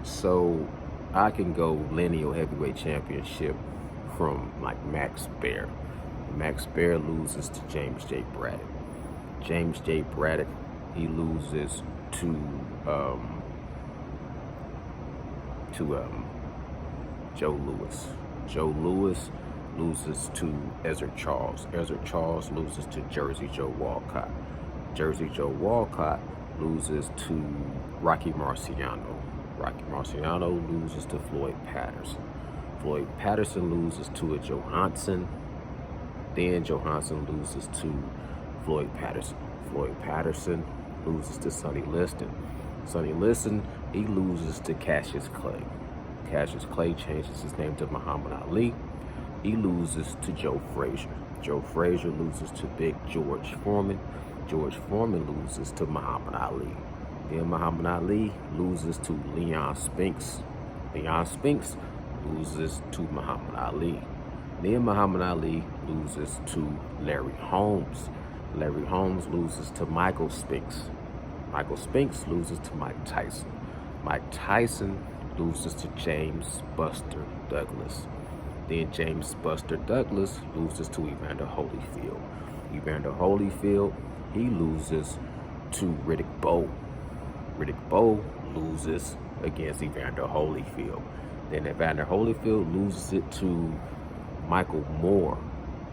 So I can go lineal heavyweight championship from like Max Baer. Max Baer loses to James J. Braddock. James J. Braddock, he loses to um, to Joe Louis. Joe Louis loses to Ezra Charles. Ezra Charles loses to Jersey Joe Walcott. Jersey Joe Walcott loses to Rocky Marciano. Rocky Marciano loses to Floyd Patterson. Floyd Patterson loses to a Johansson. Then Johansson loses to Floyd Patterson. Floyd Patterson loses to Sonny Liston. Sonny Liston, he loses to Cassius Clay. Cassius Clay changes his name to Muhammad Ali. He loses to Joe Frazier. Joe Frazier loses to Big George Foreman. George Foreman loses to Muhammad Ali. Then Muhammad Ali loses to Leon Spinks. Leon Spinks loses to Muhammad Ali. Then Muhammad Ali loses to Larry Holmes. Larry Holmes loses to Michael Spinks. Michael Spinks loses to Mike Tyson. Mike Tyson loses to James Buster Douglas. Then James Buster Douglas loses to Evander Holyfield. Evander Holyfield, he loses to Riddick Bowe. Riddick Bowe loses against Evander Holyfield. Then Evander Holyfield loses it to Michael Moore.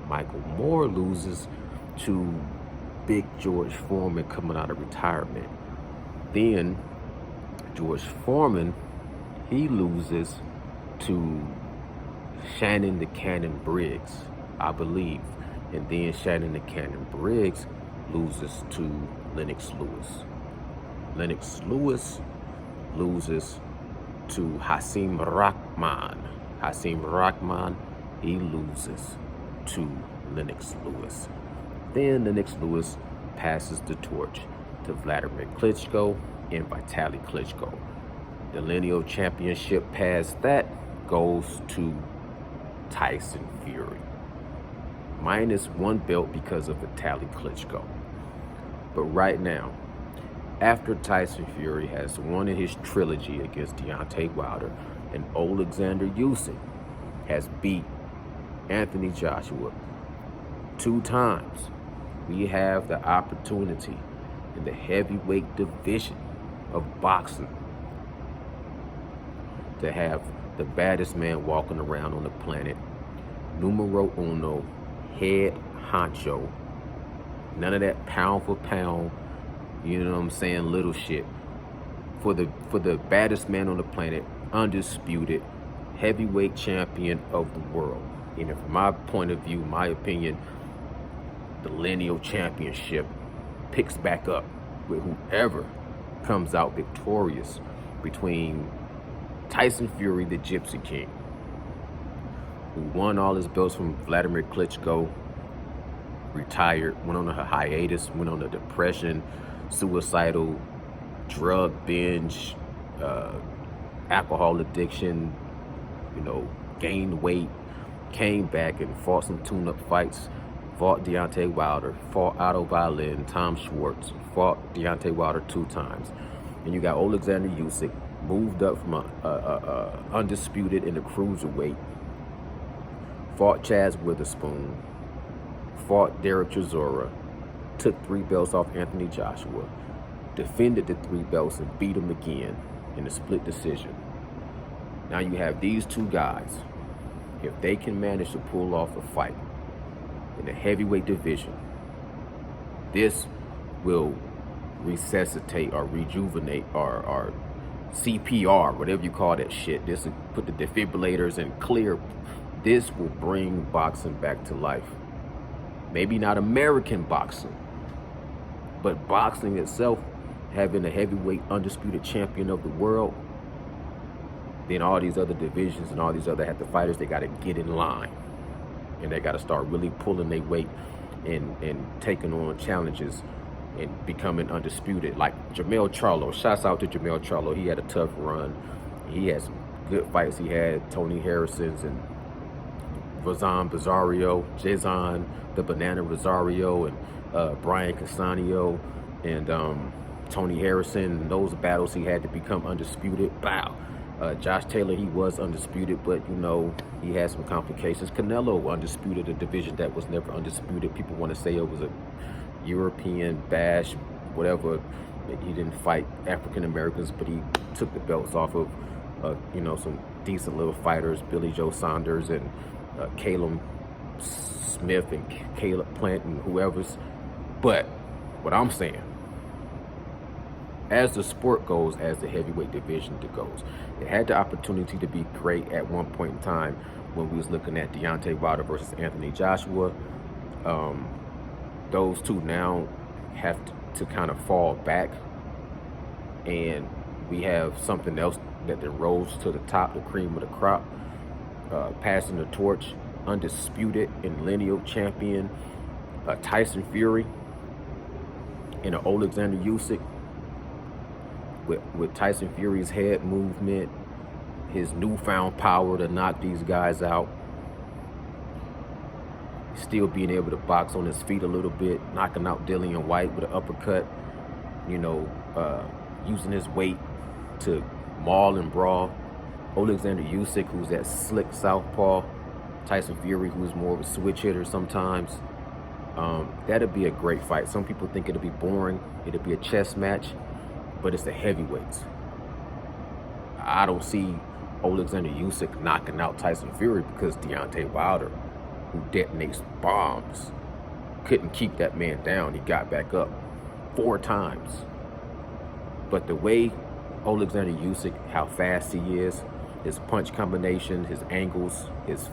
Michael Moore loses to Big George Foreman coming out of retirement. Then George Foreman, he loses to Shannon the Cannon Briggs, I believe. And then Shannon the Cannon Briggs loses to Lennox Lewis. Lennox Lewis loses to Hasim Rahman. Hasim Rahman, he loses to Lennox Lewis. Then Lennox Lewis passes the torch to Vladimir Klitschko and Vitaly Klitschko. The lineal championship past that goes to Tyson Fury. Minus one belt because of Vitaly Klitschko. But right now, after Tyson Fury has won in his trilogy against Deontay Wilder, and Alexander Usyk has beat Anthony Joshua 2 times, we have the opportunity in the heavyweight division of boxing to have the baddest man walking around on the planet, numero uno, head honcho, none of that pound for pound, you know what I'm saying, little shit. For the baddest man on the planet, undisputed heavyweight champion of the world. And from my point of view, my opinion, the lineal championship picks back up with whoever comes out victorious between Tyson Fury, the Gypsy King, who won all his belts from Vladimir Klitschko, retired, went on a hiatus, went on a depression, suicidal, drug binge, alcohol addiction, gained weight, came back and fought some tune-up fights, fought Deontay Wilder, fought Otto Violin, Tom Schwartz, fought Deontay Wilder 2 times. And you got Alexander Usyk, moved up from undisputed in the cruiserweight, fought Chaz Witherspoon, fought Derek Chisora, took 3 belts off Anthony Joshua, defended the 3 belts and beat him again in a split decision. Now you have these 2 guys. If they can manage to pull off a fight in the heavyweight division, this will resuscitate or rejuvenate or CPR, whatever you call that shit. This will put the defibrillators in clear. This will bring boxing back to life. Maybe not American boxing, but boxing itself, having a heavyweight undisputed champion of the world. Then all these other divisions and all these other fighters, they got to get in line. And they got to start really pulling their weight and taking on challenges and becoming undisputed. Like Jermell Charlo. Shouts out to Jermell Charlo. He had a tough run. He had some good fights. He had Tony Harrison's and Jason the Banana Rosario, and Brian Casanio, and Tony Harrison. And those battles he had to become undisputed. Wow. Josh Taylor, he was undisputed, but you know, he had some complications. Canelo undisputed, a division that was never undisputed. People want to say it was a European bash, whatever. He didn't fight African Americans, but he took the belts off of, you know, some decent little fighters, Billy Joe Saunders and Caleb Smith and Caleb Plant and whoever's. But what I'm saying, as the sport goes, as the heavyweight division goes, it had the opportunity to be great at one point in time when we was looking at Deontay Wilder versus Anthony Joshua. Those two now have to kind of fall back, and we have something else that then rose to the top, the cream of the crop, passing the torch, undisputed and lineal champion Tyson Fury and an Alexander Usyk. With Tyson Fury's head movement, his newfound power to knock these guys out, still being able to box on his feet a little bit, knocking out Dillian White with an uppercut, you know, using his weight to maul and brawl. Alexander Usyk, who's that slick southpaw. Tyson Fury, who's more of a switch hitter sometimes. That'd be a great fight. Some people think it'll be boring. It'll be a chess match, but it's the heavyweights. I don't see Alexander Usyk knocking out Tyson Fury because Deontay Wilder, who detonates bombs, couldn't keep that man down. He got back up 4 times. But the way Alexander Usyk, how fast he is, his punch combination, his angles, his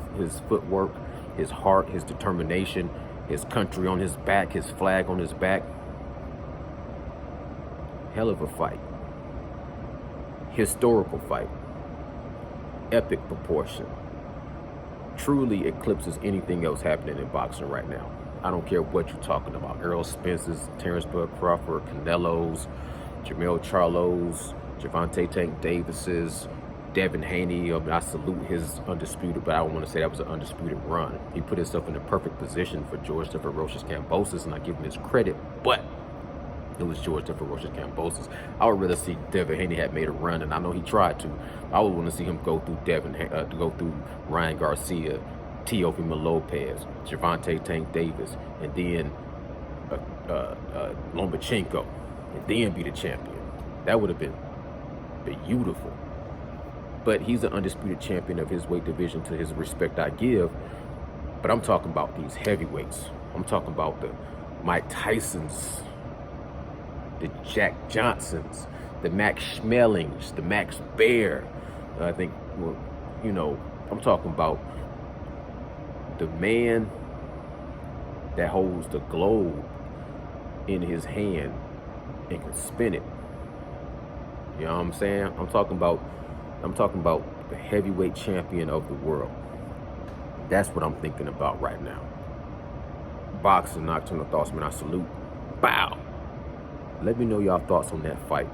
footwork, his heart, his determination, his country on his back, his flag on his back. Hell of a fight. Historical fight. Epic proportion. Truly eclipses anything else happening in boxing right now. I don't care what you're talking about. Errol Spence's, Terrence Bud Crawford, Canelo's, Jermell Charlo's, Gervonta Tank Davis's, Devin Haney. I salute his undisputed, but I don't want to say that was an undisputed run. He put himself in the perfect position for George the Ferocious Kambosos, and I give him his credit, but it was George the Ferocious Kambosos. I would rather see Devin Haney had made a run, and I know he tried to. I would want to see him go through go through Ryan Garcia, Teofimo Lopez, Gervonta Tank Davis, and then Lomachenko, and then be the champion. That would have been beautiful. But he's an undisputed champion of his weight division, to his respect I give. But I'm talking about these heavyweights. I'm talking about the Mike Tysons, the Jack Johnsons, the Max Schmelings, the Max Baer. I think, well, you know, I'm talking about the man that holds the globe in his hand and can spin it. You know what I'm saying? I'm talking about the heavyweight champion of the world. That's what I'm thinking about right now. Boxing, Nocturnal Thoughts, man, I salute. Bow. Let me know y'all thoughts on that fight,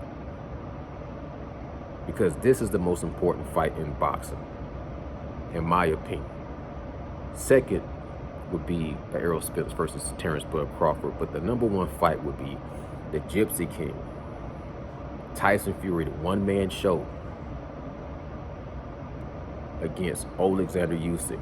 because this is the most important fight in boxing, in my opinion. Second would be the Errol Spence versus Terrence Bud Crawford, but the number one fight would be the Gypsy King, Tyson Fury, the one-man show, against Alexander Usyk.